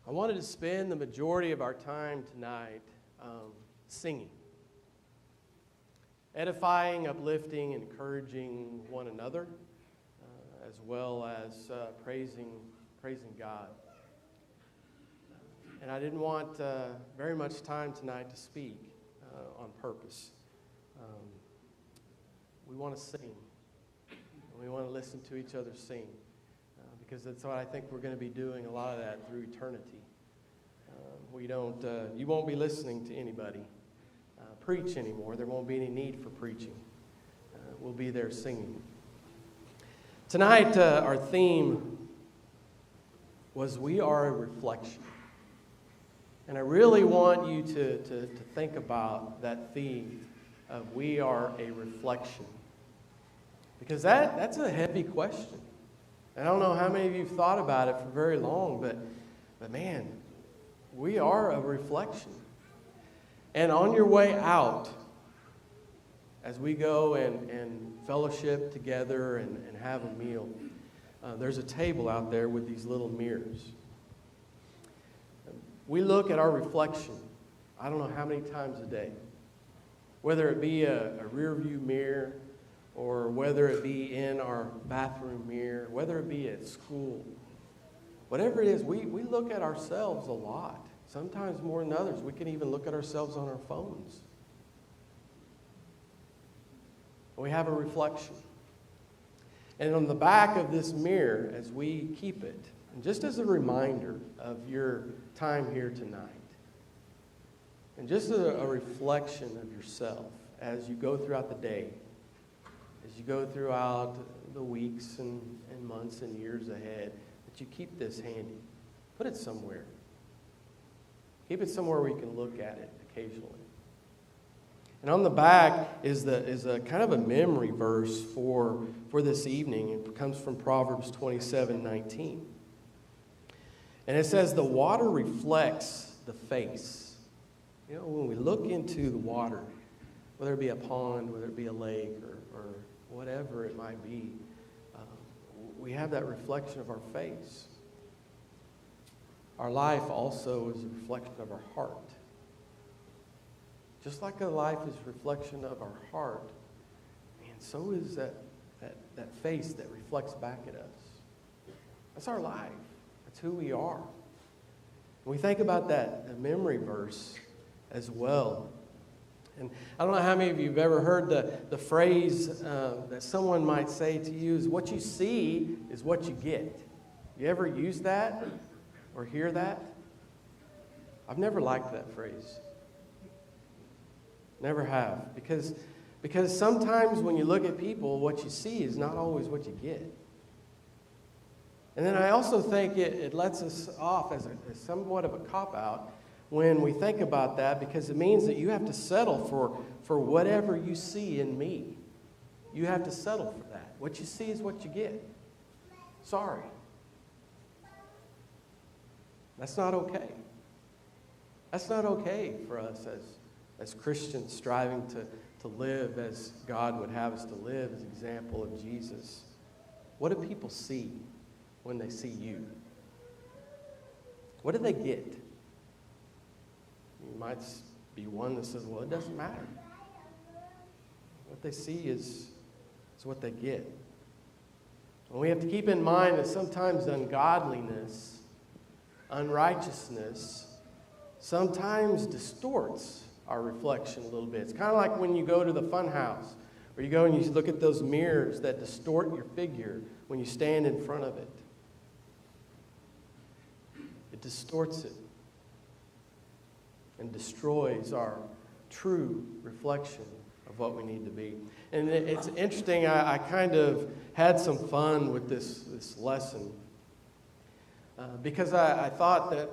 I wanted to spend the majority of our time tonight singing, edifying, uplifting, encouraging one another, as well as praising God. And I didn't want very much time tonight to speak on purpose. We want to sing. And we want to listen to each other sing. Because that's what I think we're going to be doing, a lot of that through eternity. You won't be listening to anybody preach anymore. There won't be any need for preaching. We'll be there singing. Tonight, our theme was We Are a Reflection. And I really want you to think about that theme of We Are a Reflection. Because that's a heavy question. I don't know how many of you have thought about it for very long, but man, we are a reflection. And on your way out, as we go and fellowship together and have a meal, there's a table out there with these little mirrors. We look at our reflection, I don't know how many times a day, whether it be a rear view mirror, or whether it be in our bathroom mirror, whether it be at school. Whatever it is, we look at ourselves a lot. Sometimes more than others. We can even look at ourselves on our phones. We have a reflection. And on the back of this mirror, as we keep it, and just as a reminder of your time here tonight, and just a reflection of yourself as you go throughout the day, as you go throughout the weeks and months and years ahead, that you keep this handy. Put it somewhere. Keep it somewhere where you can look at it occasionally. And on the back is a kind of a memory verse for this evening. It comes from Proverbs 27:19. And it says, the water reflects the face. You know, when we look into the water, whether it be a pond, whether it be a lake, or whatever it might be, we have that reflection of our face. Our life also is a reflection of our heart. Just like a life is a reflection of our heart, and so is that face that reflects back at us. That's our life. That's who we are. And we think about that memory verse as well. And I don't know how many of you have ever heard the phrase that someone might say to you is, what you see is what you get. You ever use that or hear that? I've never liked that phrase. Never have. Because sometimes when you look at people, what you see is not always what you get. And then I also think it lets us off as somewhat of a cop-out when we think about that, because it means that you have to settle for whatever you see in me. You have to settle for that. What you see is what you get. Sorry. That's not okay. That's not okay for us as Christians striving to live as God would have us to live, as an example of Jesus. What do people see when they see you? What do they get? You might be one that says, well, it doesn't matter. What they see is what they get. And we have to keep in mind that sometimes ungodliness, unrighteousness, sometimes distorts our reflection a little bit. It's kind of like when you go to the fun house, where you go and you look at those mirrors that distort your figure when you stand in front of it. It distorts it and destroys our true reflection of what we need to be. And it's interesting, I kind of had some fun with this lesson because I thought that,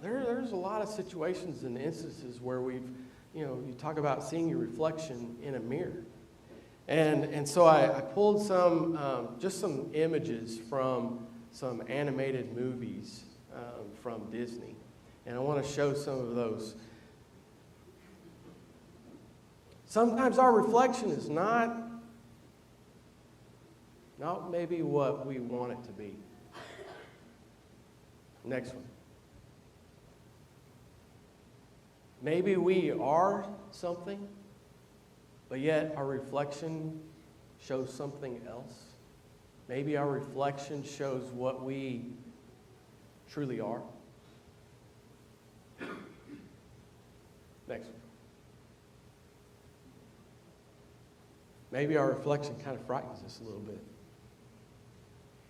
there's a lot of situations and instances where we've, you talk about seeing your reflection in a mirror. And so I pulled just some images from some animated movies from Disney. And I want to show some of those. Sometimes our reflection is not maybe what we want it to be. Next one. Maybe we are something, but yet our reflection shows something else. Maybe our reflection shows what we truly are. Next one. Maybe our reflection kind of frightens us a little bit.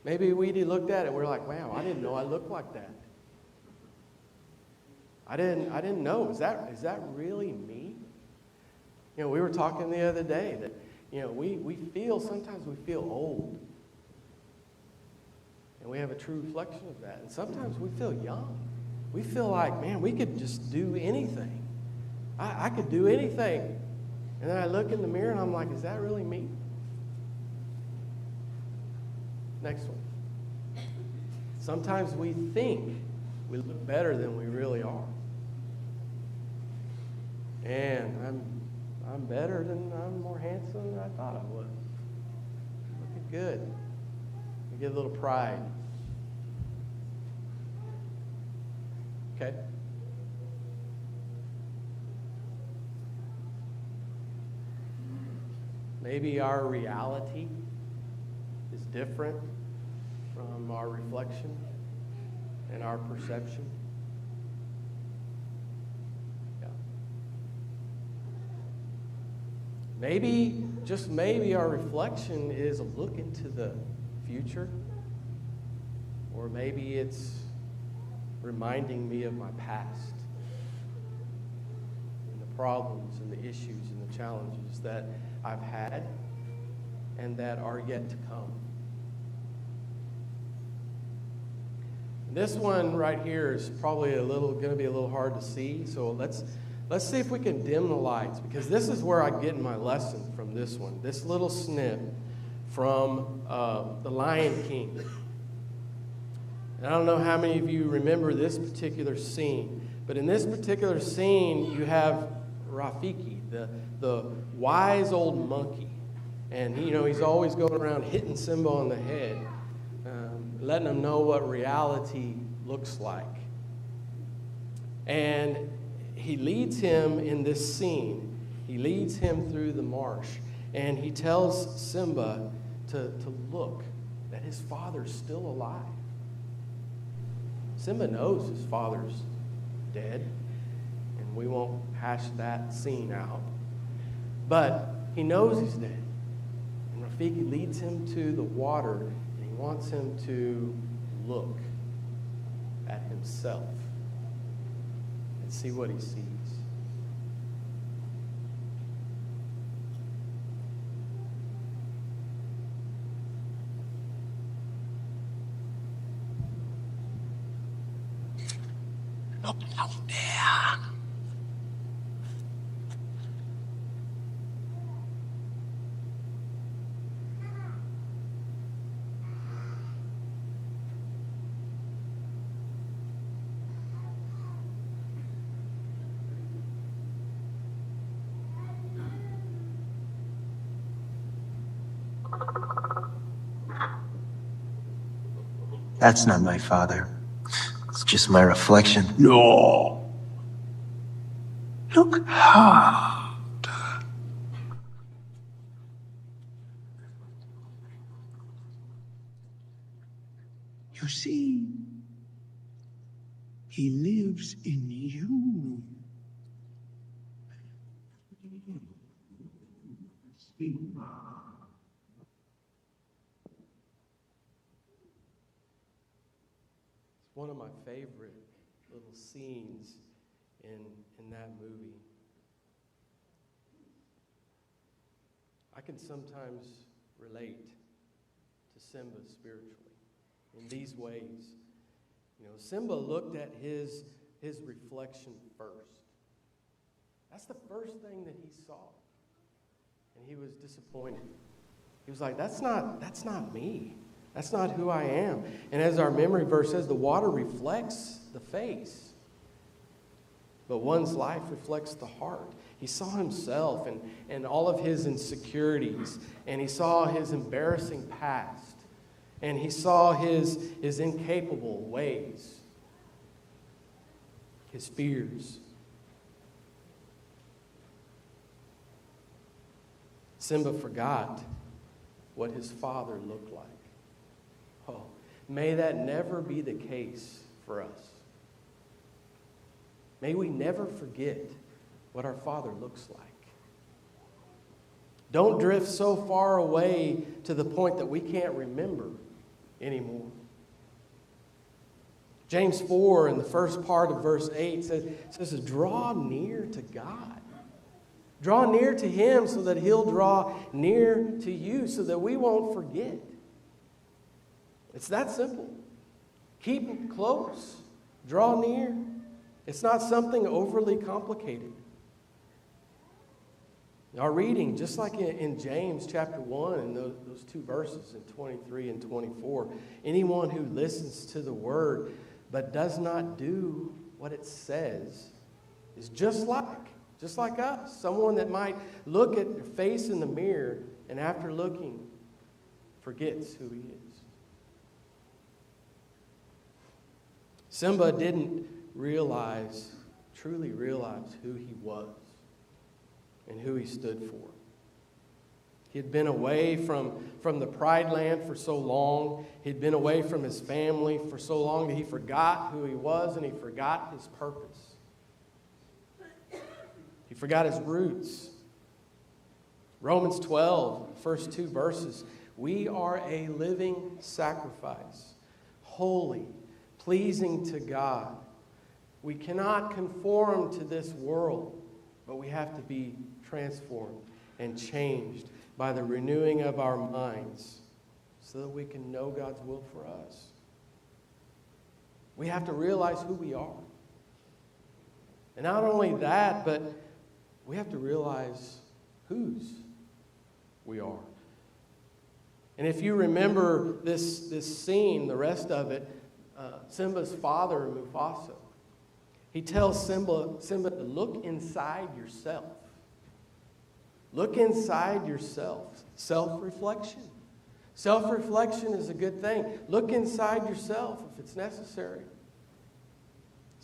Maybe we looked at it and we're like, wow, I didn't know I looked like that. I didn't know. Is that really me? You know, we were talking the other day that, you know, sometimes we feel old. And we have a true reflection of that. And sometimes we feel young. We feel like, man, we could just do anything. I could do anything. And then I look in the mirror and I'm like, is that really me? Next one. Sometimes we think we look better than we really are. And I'm better I'm more handsome than I thought I was. Looking good. I get a little pride. Okay? Maybe our reality is different from our reflection and our perception. Yeah. Maybe, just maybe, our reflection is a look into the future, or maybe it's reminding me of my past and the problems and the issues and the challenges that I've had and that are yet to come. This one right here is probably going to be a little hard to see, so let's see if we can dim the lights, because this is where I get my lesson from this one. This little snip from The Lion King. And I don't know how many of you remember this particular scene, but in this particular scene, you have Rafiki, the wise old monkey. And, he's always going around hitting Simba on the head, letting him know what reality looks like. And he leads him in this scene. He leads him through the marsh. And he tells Simba to look, that his father's still alive. Simba knows his father's dead, and we won't hash that scene out. But he knows he's dead. And Rafiki leads him to the water, and he wants him to look at himself and see what he sees. Look out there. That's not my father. It's just my reflection. No! Look hard. You see, he lives in you. One of my favorite little scenes in that movie. I can sometimes relate to Simba spiritually in these ways. Simba looked at his reflection first. That's the first thing that he saw. And he was disappointed. He was like, that's not me. That's not who I am. And as our memory verse says, the water reflects the face, but one's life reflects the heart. He saw himself and all of his insecurities, and he saw his embarrassing past, and he saw his incapable ways, his fears. Simba forgot what his father looked like. Oh, may that never be the case for us. May we never forget what our Father looks like. Don't drift so far away to the point that we can't remember anymore. James 4 in the first part of verse 8 says, draw near to God. Draw near to Him so that He'll draw near to you, so that we won't forget. It's that simple. Keep close. Draw near. It's not something overly complicated. Our reading, just like in James chapter 1, and those two verses in 23 and 24, anyone who listens to the word but does not do what it says is just like us. Someone that might look at their face in the mirror and after looking forgets who he is. Simba didn't truly realize who he was and who he stood for. He had been away from the Pride Land for so long. He'd been away from his family for so long that he forgot who he was and he forgot his purpose. He forgot his roots. Romans 12, first two verses. We are a living sacrifice, holy, pleasing to God. We cannot conform to this world, but we have to be transformed and changed by the renewing of our minds so that we can know God's will for us. We have to realize who we are. And not only that, but we have to realize whose we are. And if you remember this scene, the rest of it, Simba's father, Mufasa, he tells Simba to look inside yourself. Look inside yourself. Self-reflection. Self-reflection is a good thing. Look inside yourself if it's necessary.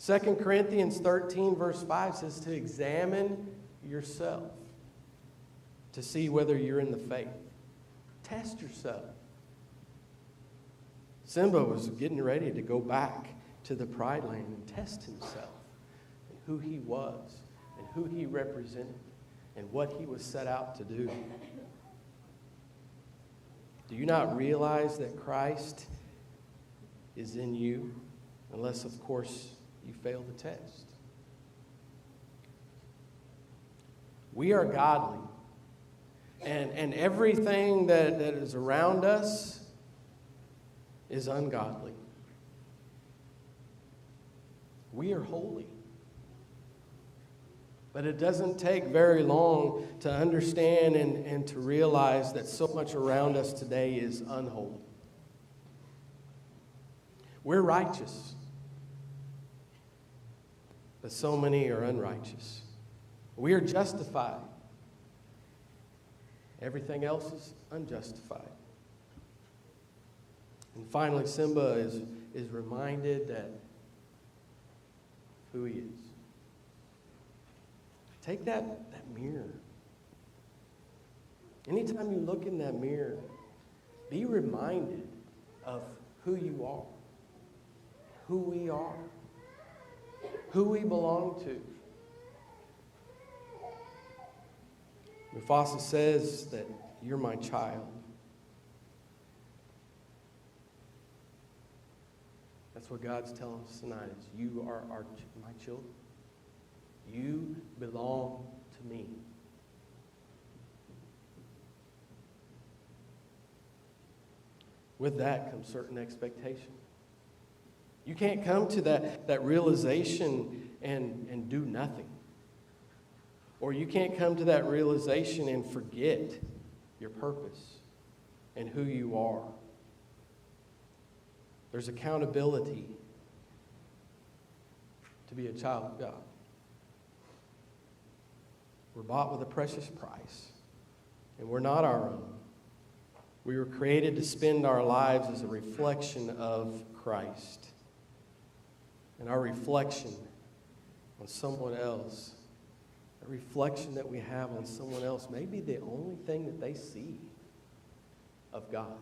2 Corinthians 13, verse 5 says to examine yourself to see whether you're in the faith. Test yourself. Simba was getting ready to go back to the Pride Land and test himself and who he was and who he represented and what he was set out to do. Do you not realize that Christ is in you? Unless, of course, you fail the test. We are godly. And everything that is around us is ungodly. We are holy. But it doesn't take very long to understand and to realize that so much around us today is unholy. We're righteous, but so many are unrighteous. We are justified. Everything else is unjustified. And finally, Simba is reminded that who he is. Take that mirror. Anytime you look in that mirror, be reminded of who you are, who we are, who we belong to. Mufasa says that you're my child. That's what God's telling us tonight is you are my children. You belong to me. With that comes certain expectation. You can't come to that realization and do nothing. Or you can't come to that realization and forget your purpose and who you are. There's accountability to be a child of God. We're bought with a precious price, and we're not our own. We were created to spend our lives as a reflection of Christ. And our reflection on someone else The reflection that we have on someone else may be the only thing that they see of God.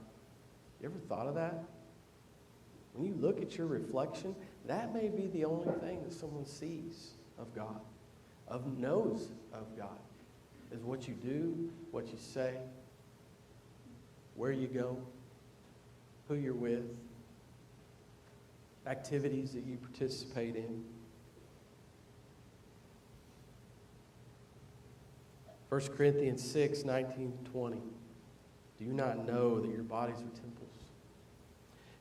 You ever thought of that? When you look at your reflection, that may be the only thing that someone sees of God, knows of God, is what you do, what you say, where you go, who you're with, activities that you participate in. 1 Corinthians 6, 19-20. Do you not know that your bodies are temples?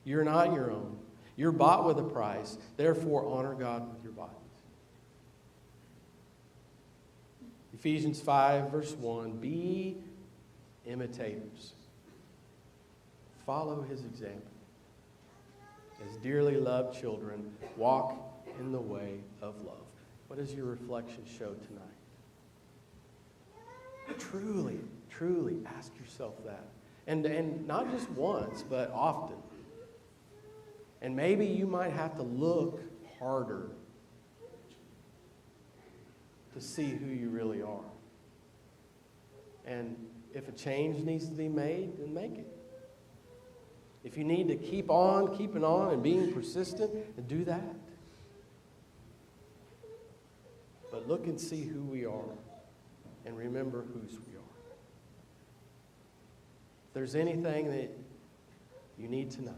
You're not your own. You're bought with a price. Therefore, honor God with your bodies. Ephesians 5, verse 1. Be imitators. Follow his example. As dearly loved children, walk in the way of love. What does your reflection show tonight? Truly, truly ask yourself that. And not just once, but often. And maybe you might have to look harder to see who you really are. And if a change needs to be made, then make it. If you need to keep on keeping on and being persistent, then do that. But look and see who we are and remember whose we are. If there's anything that you need tonight,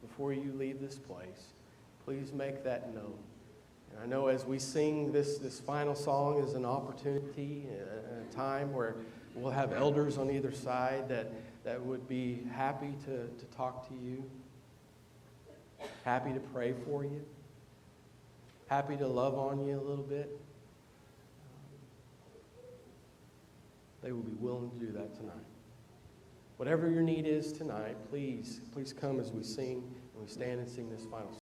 before you leave this place, please make that known. And I know as we sing this final song is an opportunity, a time where we'll have elders on either side that would be happy to talk to you, happy to pray for you, happy to love on you a little bit. They will be willing to do that tonight. Whatever your need is tonight, please come as we sing and we stand and sing this final song.